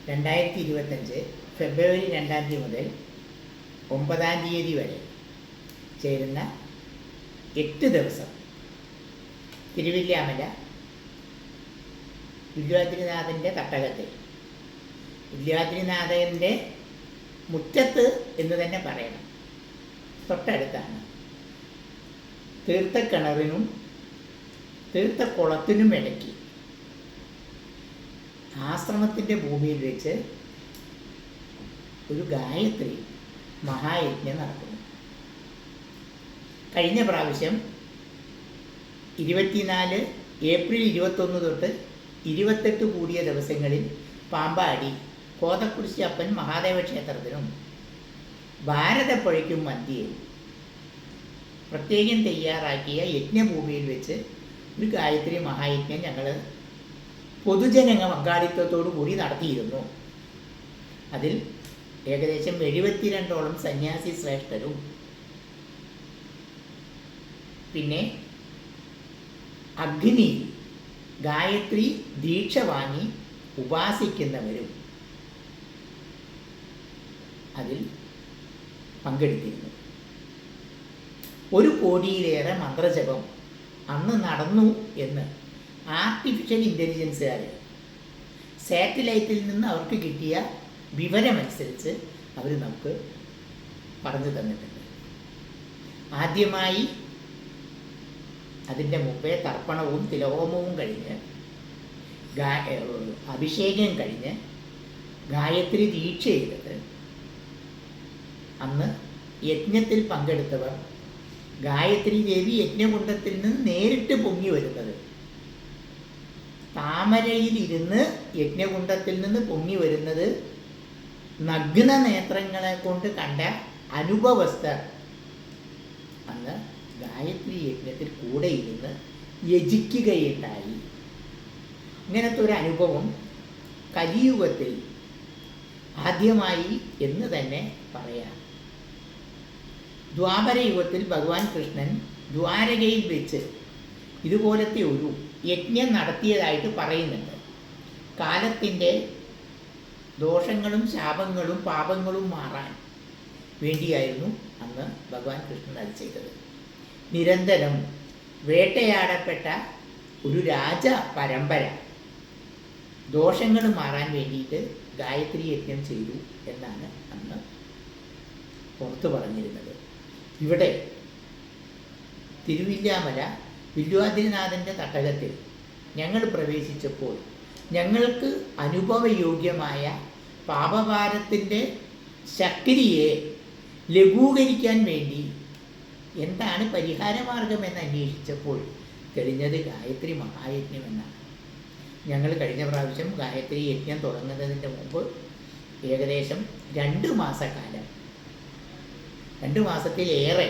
2025 ഫെബ്രുവരി 2 മുതൽ 9 വരെ ചേരുന്ന 8 ദിവസം തിരുവില്യാമല വില്വാദ്രിനാഥൻ്റെ തട്ടകത്തിൽ, വില്വാദ്രിനാഥൻ്റെ മുറ്റത്ത് എന്ന് തന്നെ പറയണം, തൊട്ടടുത്താണ്. തീർത്ഥക്കിണറിനും തീർത്ഥക്കുളത്തിനും ഇടയ്ക്ക് ആശ്രമത്തിൻ്റെ ഭൂമിയിൽ വെച്ച് ഒരു ഗായത്രി മഹായജ്ഞം നടക്കുന്നു. കഴിഞ്ഞ പ്രാവശ്യം 24 ഏപ്രിൽ 21 തൊട്ട് 28 കൂടിയ ദിവസങ്ങളിൽ പാമ്പാടി കോതക്കുരിശി അപ്പൻ മഹാദേവ ക്ഷേത്രത്തിനും ഭാരതപ്പുഴയ്ക്കും മധ്യേ പ്രത്യേകം തയ്യാറാക്കിയ യജ്ഞഭൂമിയിൽ വെച്ച് ഒരു ഗായത്രി മഹായജ്ഞം ഞങ്ങൾ പൊതുജന പങ്കാളിത്തത്തോടു കൂടി നടത്തിയിരുന്നു. അതിൽ ഏകദേശം 72ഓളം സന്യാസി ശ്രേഷ്ഠരും പിന്നെ അഗ്നി ഗായത്രി ദീക്ഷ വാങ്ങി ഉപാസിക്കുന്നവരും അതിൽ പങ്കെടുത്തിരുന്നു. 1 കോടിയിലേറെ മന്ത്രജപം അന്ന് നടന്നു എന്ന് ആർട്ടിഫിഷ്യൽ ഇൻ്റലിജൻസുകാർ സാറ്റലൈറ്റിൽ നിന്ന് അവർക്ക് കിട്ടിയ വിവരമനുസരിച്ച് അവർ നമുക്ക് പറഞ്ഞു തന്നിട്ടുണ്ട്. ആദ്യമായി അതിൻ്റെ മുമ്പേ തർപ്പണവും തിലഹോമവും കഴിഞ്ഞ് അഭിഷേകം കഴിഞ്ഞ് ഗായത്രി ദീക്ഷ ചെയ്തിട്ട് അന്ന് യജ്ഞത്തിൽ പങ്കെടുത്തവർ ഗായത്രി ദേവി യജ്ഞകുണ്ടത്തിൽ നിന്ന് നേരിട്ട് പൊങ്ങി വരുന്നത്, താമരയിലിരുന്ന് യജ്ഞകുണ്ടത്തിൽ നിന്ന് പൊങ്ങി വരുന്നത് നഗ്ന നേത്രങ്ങളെ കൊണ്ട് കണ്ട അനുഭവസ്ഥർ അന്ന് ഗായത്രി യജ്ഞത്തിൽ കൂടെ ഇരുന്ന് യജിക്കുകയുണ്ടായി. ഇങ്ങനത്തെ ഒരു അനുഭവം കലിയുഗത്തിൽ ആദ്യമായി എന്ന് തന്നെ പറയാം. ദ്വാപരയുഗത്തിൽ ഭഗവാൻ കൃഷ്ണൻ ദ്വാരകയിൽ വെച്ച് ഇതുപോലത്തെ ഒരു യജ്ഞം നടത്തിയതായിട്ട് പറയുന്നുണ്ട്. കാലത്തിൻ്റെ ദോഷങ്ങളും ശാപങ്ങളും പാപങ്ങളും മാറാൻ വേണ്ടിയായിരുന്നു അന്ന് ഭഗവാൻ കൃഷ്ണൻ അത് ചെയ്തത്. നിരന്തരം വേട്ടയാടപ്പെട്ട ഒരു രാജ പരമ്പര ദോഷങ്ങൾ മാറാൻ വേണ്ടിയിട്ട് ഗായത്രി യജ്ഞം ചെയ്തു എന്നാണ് അന്ന് പുറത്തു പറഞ്ഞിരുന്നത്. ഇവിടെ തിരുവില്യാമല വില്വാദ്രിനാഥൻ്റെ തട്ടകത്തിൽ ഞങ്ങൾ പ്രവേശിച്ചപ്പോൾ ഞങ്ങൾക്ക് അനുഭവയോഗ്യമായ പാപഭാരത്തിൻ്റെ ശക്തിയെ ലഘൂകരിക്കാൻ വേണ്ടി എന്താണ് പരിഹാരമാർഗമെന്ന് അന്വേഷിച്ചപ്പോൾ തെളിഞ്ഞത് ഗായത്രി മഹായജ്ഞം എന്നാണ്. ഞങ്ങൾ കഴിഞ്ഞ പ്രാവശ്യം ഗായത്രി യജ്ഞം തുടങ്ങുന്നതിൻ്റെ മുമ്പ് ഏകദേശം 2 മാസക്കാലം 2 മാസത്തിലേറെ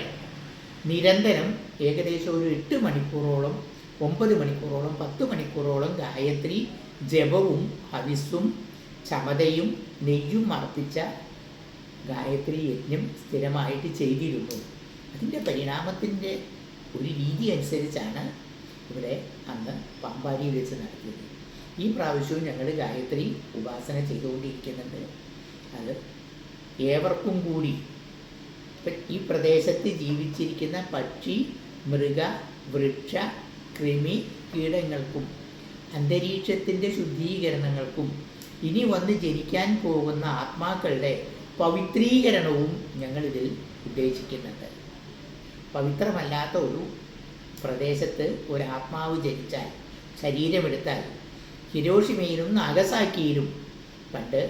നിരന്തരം ഏകദേശം ഒരു 8 മണിക്കൂറോളം 9 മണിക്കൂറോളം 10 മണിക്കൂറോളം ഗായത്രി ജപവും ഹവിസ്സും ചമതയും നെയ്യും അർപ്പിച്ച ഗായത്രി യജ്ഞം സ്ഥിരമായിട്ട് ചെയ്തിരുന്നു. അതിൻ്റെ പരിണാമത്തിൻ്റെ ഒരു രീതി അനുസരിച്ചാണ് ഇവിടെ അന്ന് പാമ്പാടിയിൽ വെച്ച് നടത്തിയത്. ഈ പ്രാവശ്യവും ഞങ്ങൾ ഗായത്രി ഉപാസന ചെയ്തുകൊണ്ടിരിക്കുന്നുണ്ട്. അത് ഏവർക്കും കൂടി ഈ പ്രദേശത്ത് ജീവിച്ചിരിക്കുന്ന പക്ഷി, മൃഗ, വൃക്ഷ, കൃമി, കീടങ്ങൾക്കും അന്തരീക്ഷത്തിൻ്റെ ശുദ്ധീകരണങ്ങൾക്കും ഇനി വന്ന് ജനിക്കാൻ പോകുന്ന ആത്മാക്കളുടെ പവിത്രീകരണവും ഞങ്ങളിതിൽ ഉദ്ദേശിക്കുന്നുണ്ട്. പവിത്രമല്ലാത്ത ഒരു പ്രദേശത്ത് ഒരാത്മാവ് ജനിച്ചാൽ, ശരീരമെടുത്താൽ, ഹിരോഷിമയിലും നാഗസാക്കിയിലും പണ്ട്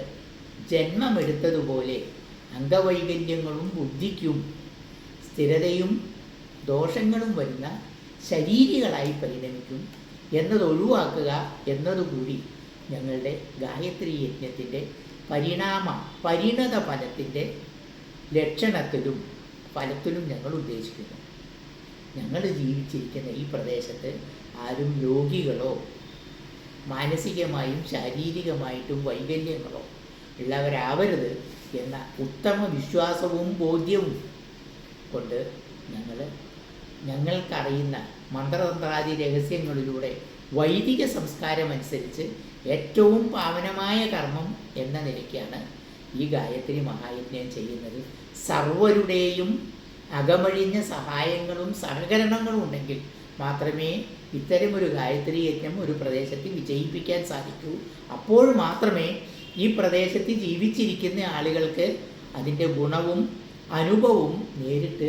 ജന്മമെടുത്തതുപോലെ അംഗവൈകല്യങ്ങളും ബുദ്ധിക്കും സ്ഥിരതയും ദോഷങ്ങളും വരുന്ന ശരീരികളായി പരിണമിക്കും എന്നതൊഴിവാക്കുക എന്നതുകൂടി ഞങ്ങളുടെ ഗായത്രി യജ്ഞത്തിൻ്റെ പരിണത ഫലത്തിൻ്റെ ലക്ഷണത്തിലും ഫലത്തിലും ഞങ്ങൾ ഉദ്ദേശിക്കുന്നു. ഞങ്ങൾ ജീവിച്ചിരിക്കുന്ന ഈ പ്രദേശത്ത് ആരും രോഗികളോ മാനസികമായും ശാരീരികമായിട്ടും വൈകല്യങ്ങളോ ഉള്ളവരാവരുത് എന്ന ഉത്തമ വിശ്വാസവും ബോധ്യവും കൊണ്ട് ഞങ്ങൾക്കറിയുന്ന മന്ത്രതന്ത്രാദി രഹസ്യങ്ങളിലൂടെ വൈദിക സംസ്കാരമനുസരിച്ച് ഏറ്റവും പാവനമായ കർമ്മം എന്ന നിലയ്ക്കാണ് ഈ ഗായത്രി മഹായജ്ഞം ചെയ്യുന്നത്. സർവരുടെയും അകമഴിഞ്ഞ സഹായങ്ങളും സഹകരണങ്ങളും ഉണ്ടെങ്കിൽ മാത്രമേ ഇത്തരമൊരു ഗായത്രി യജ്ഞം ഒരു പ്രദേശത്ത് വിജയിപ്പിക്കാൻ സാധിക്കൂ. അപ്പോൾ മാത്രമേ ഈ പ്രദേശത്ത് ജീവിച്ചിരിക്കുന്ന ആളുകൾക്ക് അതിൻ്റെ ഗുണവും അനുഭവവും നേരിട്ട്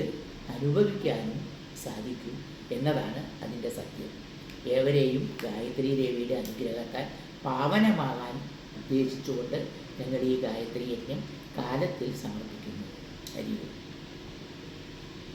അനുഭവിക്കാനും സാധിക്കൂ എന്നതാണ് അതിൻ്റെ സത്യം. ഏവരെയും ഗായത്രി ദേവിയുടെ അനുഗ്രഹത്താൽ പാവനമാകാൻ ഉദ്ദേശിച്ചുകൊണ്ട് ഞങ്ങൾ ഈ ഗായത്രി യജ്ഞം കാലത്തിൽ സമർപ്പിക്കുന്നു. ഹരി ഓം.